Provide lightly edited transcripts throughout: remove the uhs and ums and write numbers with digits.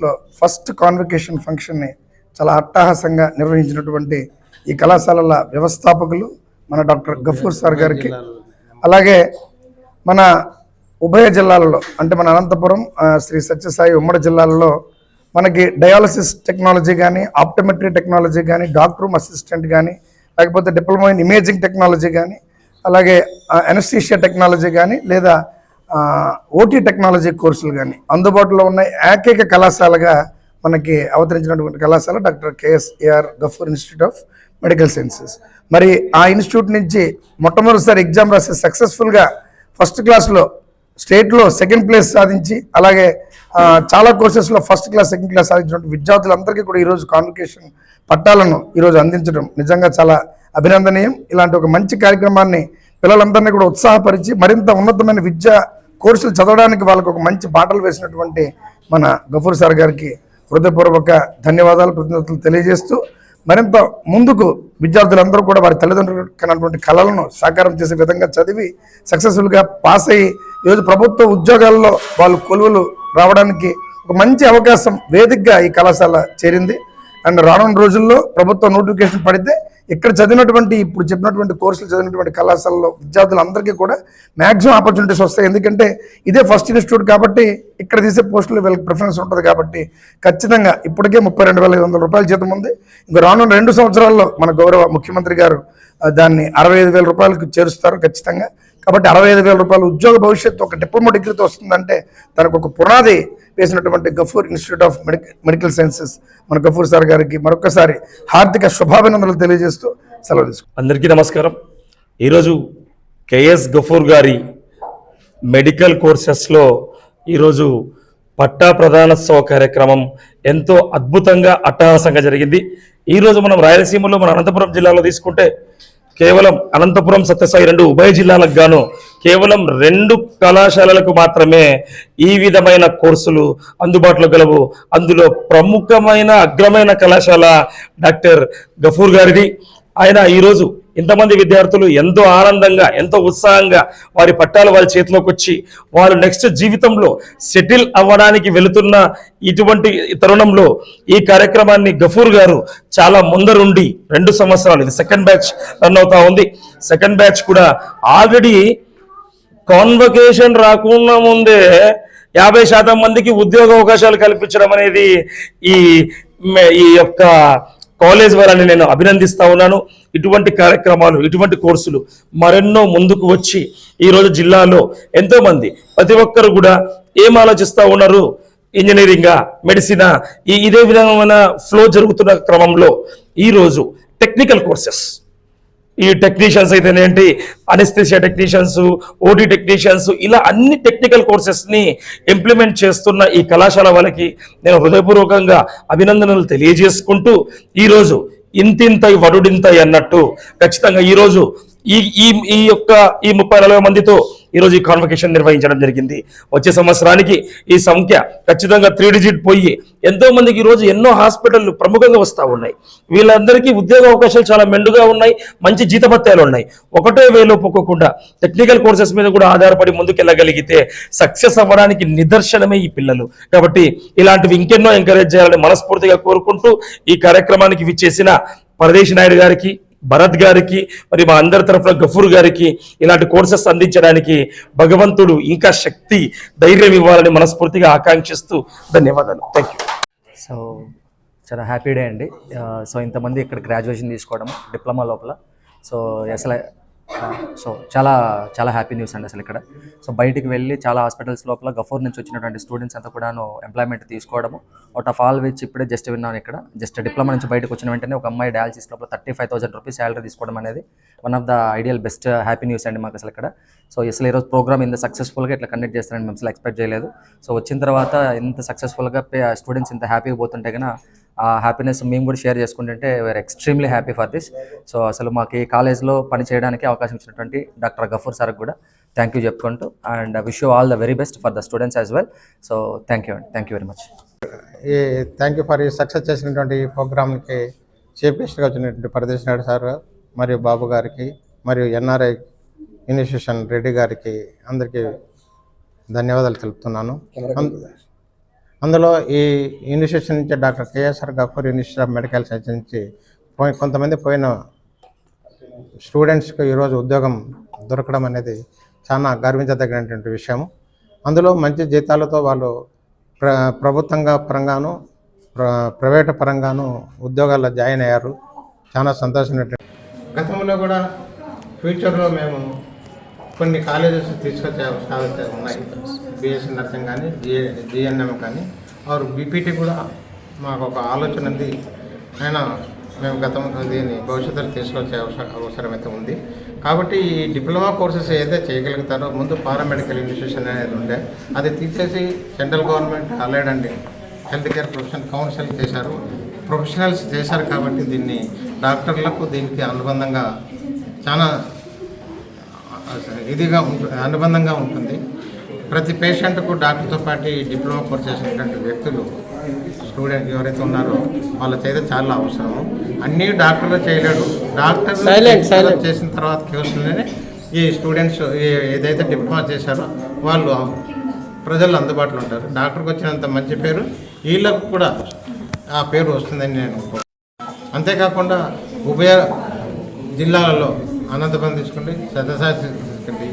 First convocation ఫంక్షన్ని చాలా అట్టహాసంగా నిర్వహించినటువంటి ఈ కళాశాలల వ్యవస్థాపకులు మన డాక్టర్ గఫూర్ సార్ గారికి, అలాగే మన ఉభయ జిల్లాలలో అంటే మన అనంతపురం, శ్రీ సత్యసాయి ఉమ్మడి జిల్లాలలో మనకి డయాలసిస్ టెక్నాలజీ కానీ, ఆప్టోమెట్రీ టెక్నాలజీ కానీ, డాక్టర్ రూమ్ అసిస్టెంట్ కానీ, లేకపోతే డిప్లొమా ఇన్ ఇమేజింగ్ టెక్నాలజీ కానీ, అలాగే ఎనస్థీషియా టెక్నాలజీ కానీ, లేదా ఓటీ టెక్నాలజీ కోర్సులు కానీ అందుబాటులో ఉన్న ఏకైక కళాశాలగా మనకి అవతరించినటువంటి కళాశాల doctor KSAR Gafoor institute of medical sciences. మరి ఆ ఇన్స్టిట్యూట్ నుంచి మొట్టమొదటిసారి ఎగ్జామ్ రాసి సక్సెస్ఫుల్గా ఫస్ట్ క్లాస్లో స్టేట్లో సెకండ్ ప్లేస్ సాధించి, అలాగే చాలా కోర్సెస్లో ఫస్ట్ క్లాస్ సెకండ్ క్లాస్ సాధించినటువంటి విద్యార్థులందరికీ కూడా ఈరోజు కాన్వకేషన్ పట్టాలను ఈరోజు అందించడం నిజంగా చాలా అభినందనీయం. ఇలాంటి ఒక మంచి కార్యక్రమాన్ని పిల్లలందరినీ కూడా ఉత్సాహపరిచి మరింత ఉన్నతమైన విద్యా కోర్సులు చదవడానికి వాళ్ళకు ఒక మంచి బాటలు వేసినటువంటి మన గఫూర్ సార్ గారికి హృదయపూర్వక ధన్యవాదాలు, కృతజ్ఞతలు తెలియజేస్తూ మరింత ముందుకు విద్యార్థులందరూ కూడా వారి తల్లిదండ్రులకు కన్నటువంటి కళలను సాకారం చేసే విధంగా చదివి సక్సెస్ఫుల్గా పాస్ అయ్యి ఈరోజు ప్రభుత్వ ఉద్యోగాల్లో వాళ్ళు కొలువులు రావడానికి ఒక మంచి అవకాశం వేదికగా ఈ కళాశాల చేరింది. అండ్ రానున్న రోజుల్లో ప్రభుత్వ నోటిఫికేషన్ పడితే ఇక్కడ చదివినటువంటి ఇప్పుడు చెప్పినటువంటి కోర్సులు చదివినటువంటి కళాశాలలో విద్యార్థులందరికీ కూడా మ్యాక్సిమం ఆపర్చునిటీస్ వస్తాయి. ఎందుకంటే ఇదే ఫస్ట్ ఇన్స్టిట్యూట్ కాబట్టి ఇక్కడ తీసే పోస్టులు వీళ్ళకి ప్రిఫరెన్స్ ఉంటుంది కాబట్టి ఖచ్చితంగా ఇప్పటికే 32,500 రూపాయల జీతం ఉంది. ఇంకా రానున్న 2 సంవత్సరాల్లో మన గౌరవ ముఖ్యమంత్రి గారు దాన్ని 65,000 రూపాయలకు చేరుస్తారు ఖచ్చితంగా. కాబట్టి 65,000 రూపాయల ఉద్యోగ భవిష్యత్తు ఒక డిప్లొమా డిగ్రీతో వస్తుందంటే దానికి ఒక పునాది వేసినటువంటి Gafoor institute of medical sciences మన గఫూర్ సార్ గారికి మరొకసారి హార్దిక శుభాభినందనలు తెలియజేస్తూ సెలవు తీసుకుంటాం. అందరికీ నమస్కారం. ఈరోజు కేఎస్ గఫూర్ గారి మెడికల్ కోర్సెస్లో ఈరోజు పట్టా ప్రదానోత్సవ కార్యక్రమం ఎంతో అద్భుతంగా అట్టహాసంగా జరిగింది. ఈరోజు మనం రాయలసీమలో మన అనంతపురం జిల్లాలో తీసుకుంటే కేవలం అనంతపురం, సత్యసాయి 2 ఉభయ జిల్లాలకు గాను కేవలం 2 కళాశాలలకు మాత్రమే ఈ విధమైన కోర్సులు అందుబాటులో గలవు. అందులో ప్రముఖమైన అగ్రమైన కళాశాల డాక్టర్ గఫూర్ గారిది. ఆయన ఈరోజు ఇంతమంది విద్యార్థులు ఎంతో ఆనందంగా, ఎంతో ఉత్సాహంగా వారి పట్టాలు వారి చేతిలోకి వచ్చి వారు నెక్స్ట్ జీవితంలో సెటిల్ అవ్వడానికి వెళుతున్న ఇటువంటి తరుణంలో ఈ కార్యక్రమాన్ని గఫూర్ గారు చాలా ముందరుండి 2 సంవత్సరాలు, ఇది సెకండ్ బ్యాచ్ రన్ అవుతా ఉంది. సెకండ్ బ్యాచ్ కూడా ఆల్రెడీ కాన్వకేషన్ రాకుండా ముందే 50% మందికి ఉద్యోగ అవకాశాలు కల్పించడం అనేది ఈ యొక్క కాలేజ్ వారిని నేను అభినందిస్తా ఉన్నాను. ఇటువంటి కార్యక్రమాలు, ఇటువంటి కోర్సులు మరెన్నో ముందుకు వచ్చి ఈరోజు జిల్లాలో ఎంతోమంది ప్రతి ఒక్కరు కూడా ఏం ఆలోచిస్తూ ఉన్నారు, ఇంజనీరింగా, మెడిసినా, ఇదే విధమైన ఫ్లో జరుగుతున్న క్రమంలో ఈరోజు టెక్నికల్ కోర్సెస్, ఈ టెక్నీషియన్స్ అయితేనేంటి, అనెస్థీషియా టెక్నీషియన్స్, ఓటీ టెక్నీషియన్స్, ఇలా అన్ని టెక్నికల్ కోర్సెస్ని ఇంప్లిమెంట్ చేస్తున్న ఈ కళాశాల వాళ్ళకి నేను హృదయపూర్వకంగా అభినందనలు తెలియజేసుకుంటూ ఈరోజు ఇంతింతై వడుడింతై అన్నట్టు ఖచ్చితంగా ఈరోజు ఈ యొక్క 30-40 మందితో ఈరోజు ఈ కాన్వకేషన్ నిర్వహించడం జరిగింది. వచ్చే సంవత్సరానికి ఈ సంఖ్య ఖచ్చితంగా 3 డిజిట్ పోయి ఎంతో మందికి ఈరోజు ఎన్నో హాస్పిటళ్ళు ప్రముఖంగా వస్తూ ఉన్నాయి. వీళ్ళందరికీ ఉద్యోగ అవకాశాలు చాలా మెండుగా ఉన్నాయి, మంచి జీతభత్యాలు ఉన్నాయి. ఒకటే వేలో పొక్కకుండా టెక్నికల్ కోర్సెస్ మీద కూడా ఆధారపడి ముందుకెళ్ళగలిగితే సక్సెస్ అవ్వడానికి నిదర్శనమే ఈ పిల్లలు. కాబట్టి ఇలాంటివి ఇంకెన్నో ఎంకరేజ్ చేయాలని మనస్ఫూర్తిగా కోరుకుంటూ ఈ కార్యక్రమానికి విచ్చేసిన పరదేశి నాయుడు గారికి, భరత్ గారికి, మరి మా అందరి తరఫున గఫూర్ గారికి ఇలాంటి కోర్సెస్ అందించడానికి భగవంతుడు ఇంకా శక్తి, ధైర్యం ఇవ్వాలని మనస్ఫూర్తిగా ఆకాంక్షిస్తూ ధన్యవాదాలు. Thank you. సో చాలా హ్యాపీ డే అండి. సో ఇంతమంది ఇక్కడ గ్రాడ్యుయేషన్ తీసుకోవడం డిప్లొమా లోపల, సో చాలా చాలా హ్యాపీ న్యూస్ అండి అసలు ఇక్కడ. సో బయటికి వెళ్ళి చాలా హాస్పిటల్స్ లోపల గఫూర్ నుంచి వచ్చినటువంటి స్టూడెంట్స్ అంతా కూడాను ఎంప్లాయ్మెంట్ తీసుకోవడము, అవుట్ ఆఫ్ ఆల్ విచ్ ఇప్పుడే జస్ట్ విన్నాను ఇక్కడ. జస్ట్ డిప్లొమా నుంచి బయటకు వచ్చిన వెంటనే ఒక అమ్మాయి డయాలసిస్ లోపల 35,000 రూపీస్ శాలరీ తీసుకోవడం అనేది one of the ideal best happy news అండి మాకు అసలు ఇక్కడ. సో అసలు ఈరోజు ప్రోగ్రామ్ ఇంత సక్సెస్ఫుల్గా ఇట్లా కండక్ట్ చేస్తారని మేము అసలు ఎక్స్పెక్ట్ చేయలేదు. సో వచ్చిన తర్వాత ఇంత సక్సెస్ఫుల్గా స్టూడెంట్స్ ఇంత హ్యాపీగా పోతుంటే కన్నా ఆ హ్యాపీనెస్ మేము కూడా షేర్ చేసుకుంటుంటే we are extremely happy for this. So అసలు మాకు ఈ కాలేజ్లో పని చేయడానికి అవకాశం ఇచ్చినటువంటి డాక్టర్ గఫూర్ సార్కి కూడా థ్యాంక్ యూ చెప్పుకుంటూ, and wish you all the very best for the students as well. So thank you అండి, thank you very much. Thank you for ఈ సక్సెస్ చేసినటువంటి ప్రోగ్రామ్కి చీఫ్ గెస్ట్గా వచ్చినటువంటి పరదేశి నాయుడు సార్ మరియు బాబు గారికి మరియు ఎన్ఆర్ఐ ఇన్స్టిట్యూషన్ రెడ్డి గారికి అందరికీ ధన్యవాదాలు తెలుపుతున్నాను. అందులో ఈ ఇన్స్టిట్యూషన్ నుంచి doctor KSR Gafoor institute of medical science నుంచి కొంతమంది పోయిన స్టూడెంట్స్కి ఈరోజు ఉద్యోగం దొరకడం అనేది చాలా గర్వించదగినటువంటి విషయం. అందులో మంచి జీతాలతో వాళ్ళు ప్రభుత్వంగా పరంగాను ప్రైవేట్ పరంగాను ఉద్యోగాల్లో జాయిన్ అయ్యారు. చాలా సంతోషం. గతంలో కూడా ఫ్యూచర్లో మేము కొన్ని కాలేజెస్ తీసుకొచ్చే అవసరాలు ఉన్నాయి. బిఎస్సీ నర్సింగ్ కానీ జిఎన్ఎం కానీ ఆరు బీపీటీ కూడా మాకు ఒక ఆలోచన ఉంది. అయినా మేము దీన్ని భవిష్యత్తులో తీసుకొచ్చే అవసరం అయితే ఉంది. కాబట్టి ఈ డిప్లొమా కోర్సెస్ ఏదైతే చేయగలుగుతారో ముందు పారామెడికల్ ఇన్స్టిట్యూషన్ అనేది ఉండే అది తీసేసి central government allied and health care profession council చేశారు, ప్రొఫెషనల్స్ చేశారు. కాబట్టి దీన్ని డాక్టర్లకు దీనికి అనుబంధంగా చాలా అనుబంధంగా ఉంటుంది. ప్రతి పేషెంట్కు డాక్టర్తో పాటు డిప్లొమా కోర్స్ చేసినటువంటి వ్యక్తులు స్టూడెంట్ ఎవరైతే ఉన్నారో వాళ్ళ చేత చాలా అవసరము. అన్నీ డాక్టర్లు చేయలేడు. డాక్టర్ చేసిన తర్వాత కేసులోనే ఈ స్టూడెంట్స్ ఏదైతే డిప్లొమా చేశారో వాళ్ళు ప్రజలు అందుబాటులో ఉంటారు. డాక్టర్కి వచ్చినంత మంచి పేరు వీళ్ళకు కూడా ఆ పేరు వస్తుందని నేను అంతేకాకుండా ఉభయ జిల్లాలలో అనంతపురం తీసుకోండి, సత్యసాయి తీసుకోండి,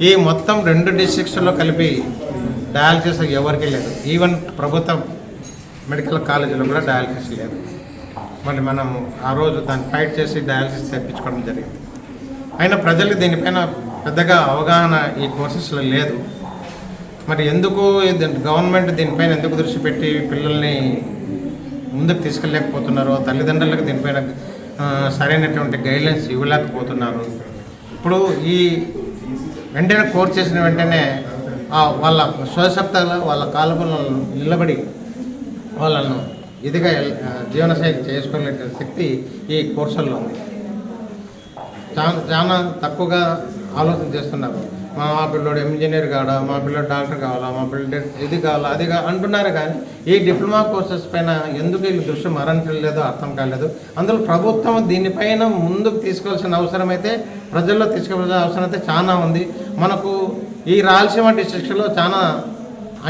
ఈ మొత్తం 2 డిస్ట్రిక్ట్స్లో కలిపి డయాలసిస్ ఎవరికి లేదు. ఈవెన్ ప్రభుత్వ మెడికల్ కాలేజీలో కూడా డయాలసిస్ లేదు. మరి మనం ఆ రోజు దాన్ని ఫైట్ చేసి డయాలసిస్ తెప్పించుకోవడం జరిగింది. అయినా ప్రజలకు దీనిపైన పెద్దగా అవగాహన ఈ కోర్సెస్లో లేదు. మరి ఎందుకు గవర్నమెంట్ దీనిపైన ఎందుకు దృష్టి పెట్టి పిల్లల్ని ముందుకు తీసుకెళ్ళలేకపోతున్నారో, తల్లిదండ్రులకు దీనిపైన సరైనటువంటి గైడ్లైన్స్ ఇవ్వలేకపోతున్నారు. ఇప్పుడు ఈ వెంటనే కోర్స్ చేసిన వెంటనే వాళ్ళ స్వశక్తగా వాళ్ళ కాలంలో నిలబడి వాళ్ళను ఇదిగా జీవనశైలి చేసుకోలే శక్తి ఈ కోర్సుల్లో ఉంది. చాలా తక్కువగా ఆలోచన చేస్తున్నారు. మా పిల్లోడు ఇంజనీర్ కావాలా, మా పిల్లోడు డాక్టర్ కావాలా, మా పిల్లడు ఇది కావాలా అది అంటున్నారు. కానీ ఈ డిప్లొమా కోర్సెస్ పైన ఎందుకు వీళ్ళు దృష్టి మరణించలేదో అర్థం కాలేదు. అందులో ప్రభుత్వం దీనిపైన ముందుకు తీసుకోవాల్సిన అవసరం అయితే ప్రజల్లో తీసుకోవాల్సిన అవసరం అయితే చాలా ఉంది. మనకు ఈ రాయలసీమ డిస్ట్రిక్ట్లో చాలా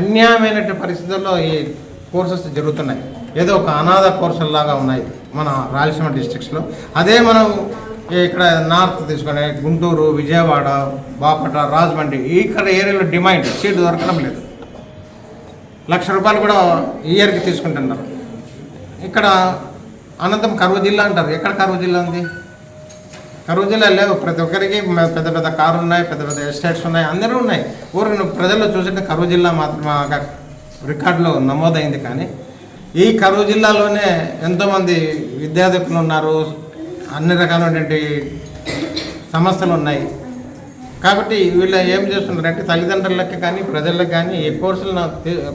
అన్యాయమైన పరిస్థితుల్లో ఈ కోర్సెస్ జరుగుతున్నాయి. ఏదో ఒక అనాథ కోర్సుల్లాగా ఉన్నాయి మన రాయలసీమ డిస్ట్రిక్ట్స్లో. అదే మనం ఇక్కడ నార్త్ తీసుకొని గుంటూరు, విజయవాడ, బాపట్ల, రాజమండ్రి ఇక్కడ ఏరియాలో డిమాండ్ సీటు దొరకడం లేదు. ₹1,00,000 కూడా ఇయర్కి తీసుకుంటున్నారు. ఇక్కడ అనంతం కరువు జిల్లా అంటారు. ఎక్కడ కరువు జిల్లా ఉంది? కరువు జిల్లా లేవు. ప్రతి ఒక్కరికి పెద్ద పెద్ద కార్లు ఉన్నాయి, పెద్ద పెద్ద ఎస్టేట్స్ ఉన్నాయి, అందరూ ఉన్నాయి. ఊరు ప్రజల్లో చూసింటే కరువు జిల్లా మాత్రం రికార్డులో నమోదైంది. కానీ ఈ కరువు జిల్లాలోనే ఎంతోమంది విద్యార్థులు ఉన్నారు, అన్ని రకాలైనటువంటి సమస్యలు ఉన్నాయి. కాబట్టి వీళ్ళు ఏం చేస్తున్నారంటే తల్లిదండ్రులకి కానీ ప్రజలకు కానీ ఈ కోర్సులను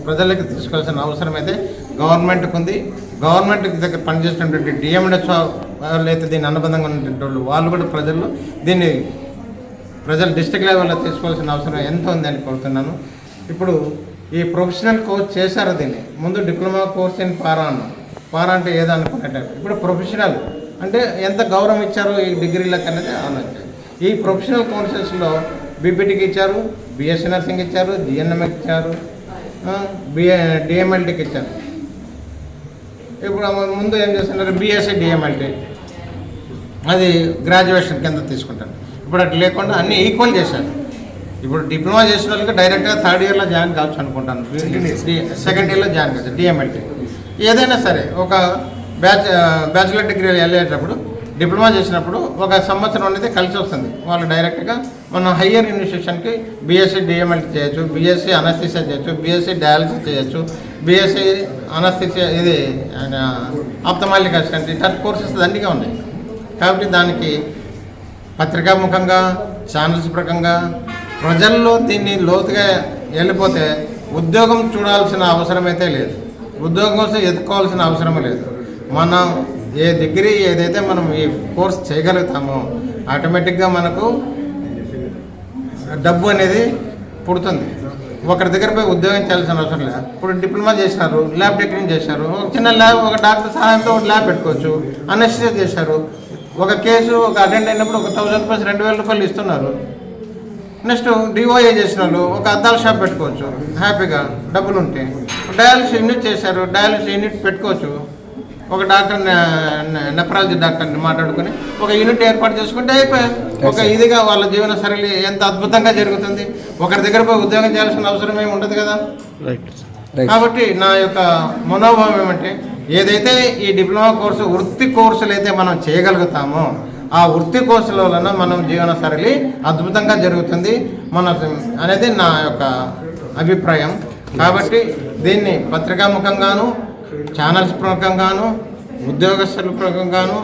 ప్రజలకు తీసుకోవాల్సిన అవసరం అయితే గవర్నమెంట్కి ఉంది. గవర్నమెంట్ దగ్గర పనిచేస్తున్నటువంటి డిఎంహెచ్ఓ వాళ్ళు అయితే దీన్ని అనుబంధంగా ఉన్నటువంటి వాళ్ళు కూడా ప్రజలు డిస్ట్రిక్ట్ లెవెల్లో తీసుకోవాల్సిన అవసరం ఎంత ఉందని కోరుతున్నాను. ఇప్పుడు ఈ ప్రొఫెషనల్ కోర్స్ చేశారు. దీన్ని ముందు డిప్లొమా కోర్స్ ఇన్ పారా అంటే ఏదనుకున్నట్టు ఇప్పుడు ప్రొఫెషనల్ అంటే ఎంత గౌరవం ఇచ్చారు ఈ డిగ్రీలకు అనేది ఆలోచించారు. ఈ ప్రొఫెషనల్ కోర్సెస్లో బీపీటీకి ఇచ్చారు, బిఎస్సీ నర్సింగ్ ఇచ్చారు, జిఎన్ఎంకి ఇచ్చారు, డిఎంఎల్టీకి ఇచ్చారు. ఇప్పుడు ముందు ఏం చేస్తున్నారు, బిఎస్సీ డిఎంఎల్టీ అది గ్రాడ్యుయేషన్ కింద తీసుకుంటారు. ఇప్పుడు అట్లా లేకుండా అన్నీ ఈక్వల్ చేశారు. ఇప్పుడు డిప్లొమా చేసిన వాళ్ళకి డైరెక్ట్గా 3rd ఇయర్లో జాయిన్ కావచ్చు అనుకుంటాను, 2nd ఇయర్లో జాయిన్ కావచ్చు. డిఎంఎల్టీ ఏదైనా సరే ఒక బ్యాచిలర్ డిగ్రీ వెళ్ళేటప్పుడు డిప్లొమా చేసినప్పుడు 1 సంవత్సరం అనేది కలిసి వస్తుంది. వాళ్ళు డైరెక్ట్గా మన హయ్యర్ ఇన్స్టిట్యూషన్కి బీఎస్సీ డిఎంఎల్టీ చేయొచ్చు, బీఎస్సీ అనస్థీసియా చేయొచ్చు, బీఎస్సీ డయాలసిస్ చేయొచ్చు, బీఎస్సీ అనస్థీసియా ఇది ఆప్థమాలిక్ అసిస్టెంట్ ఇట్లాంటి కోర్సెస్ దండిగా ఉన్నాయి. కాబట్టి దానికి పత్రికాముఖంగా ఛానల్స్ ప్రకంగా ప్రజల్లో దీన్ని లోతుగా వెళ్ళిపోతే ఉద్యోగం చూడాల్సిన అవసరం అయితే లేదు, ఉద్యోగం కోసం ఎదుర్కోవాల్సిన అవసరం లేదు. మనం ఏ డిగ్రీ ఏదైతే మనం ఈ కోర్స్ చేయగలుగుతామో ఆటోమేటిక్గా మనకు డబ్బు అనేది పుడుతుంది. ఒకరి దగ్గర పోయి ఉద్యోగం చేయాల్సిన అవసరం లేదు. ఇప్పుడు డిప్లొమా చేసినారు, ల్యాబ్ టెక్నీషియన్ చేశారు, ఒక చిన్న ల్యాబ్ ఒక డాక్టర్ సహాయంతో ఒక ల్యాబ్ పెట్టుకోవచ్చు. అనస్థీసియా చేశారు, ఒక కేసు ఒక అటెండ్ అయినప్పుడు ఒక ₹1,000 ₹2,000 ఇస్తున్నారు. నెక్స్ట్ డిఓఏ చేసిన వాళ్ళు ఒక అద్దాల షాప్ పెట్టుకోవచ్చు హ్యాపీగా, డబ్బులు ఉంటే. డయాలసిస్ యూనిట్ చేశారు, డయాలసిస్ యూనిట్ పెట్టుకోవచ్చు. ఒక డాక్టర్ నెఫ్రాలజీ డాక్టర్ని మాట్లాడుకుని ఒక యూనిట్ ఏర్పాటు చేసుకుంటే అయిపోయాయి. ఒక ఇదిగా వాళ్ళ జీవన శైలి ఎంత అద్భుతంగా జరుగుతుంది. ఒకరి దగ్గర పోయి ఉద్యోగం చేయాల్సిన అవసరం ఏమి ఉండదు కదా. కాబట్టి నా యొక్క మనోభావం ఏమంటే, ఏదైతే ఈ డిప్లొమా కోర్సు వృత్తి కోర్సులు అయితే మనం చేయగలుగుతామో ఆ వృత్తి కోర్సుల వలన మనం జీవన శైలి అద్భుతంగా జరుగుతుంది మన అనేది నా యొక్క అభిప్రాయం. కాబట్టి దీన్ని పత్రికాముఖంగాను, ఛానల్స్ ప్రముఖంగాను, ఉద్యోగస్తుల ప్రముఖంగాను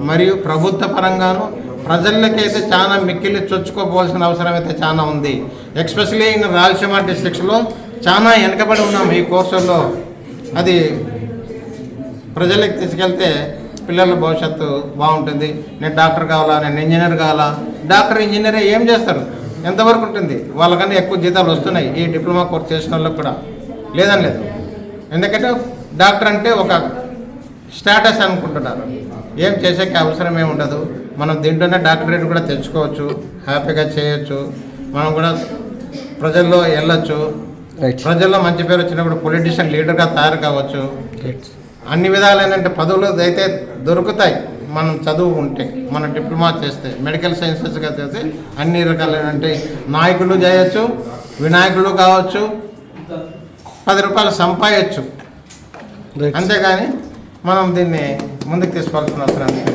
మరియు ప్రభుత్వ పరంగాను ప్రజలకైతే చాలా మిక్కిలి చొచ్చుకోపోవాల్సిన అవసరం అయితే చాలా ఉంది. ఎస్పెషలీ ఇన్ రాయలసీమ డిస్ట్రిక్ట్స్లో చాలా వెనకబడి ఉన్నాం ఈ కోర్సుల్లో. అది ప్రజలకు తీసుకెళ్తే పిల్లల భవిష్యత్తు బాగుంటుంది. నేను డాక్టర్ కావాలా, నేను ఇంజనీర్ కావాలా. డాక్టర్ ఇంజనీర్ ఏం చేస్తారు, ఎంతవరకు ఉంటుంది? వాళ్ళకన్నా ఎక్కువ జీతాలు వస్తున్నాయి ఈ డిప్లొమా కోర్స్ చేసిన వాళ్ళకి కూడా, లేదని లేదు. ఎందుకంటే డాక్టర్ అంటే ఒక స్టేటస్ అనుకుంటున్నారు. ఏం చేసేకి అవసరం ఏమి ఉండదు. మనం దీంట్లోనే డాక్టరేట్ కూడా తెచ్చుకోవచ్చు, హ్యాపీగా చేయొచ్చు. మనం కూడా ప్రజల్లో వెళ్ళొచ్చు, ప్రజల్లో మంచి పేరు వచ్చినప్పుడు పొలిటీషియన్ లీడర్గా తయారు కావచ్చు. అన్ని విధాలైన పదవులు అయితే దొరుకుతాయి మనం చదువు ఉంటే, మన డిప్లొమా చేస్తే, మెడికల్ సైన్సెస్గా చేస్తే అన్ని రకాలైన నాయకులు చేయొచ్చు, వినాయకులు కావచ్చు, 10 రూపాయలు సంపాదించచ్చు. అంతేగాని మనం దీన్ని ముందుకు తీసుకోవాల్సిన అవసరం ఉంది.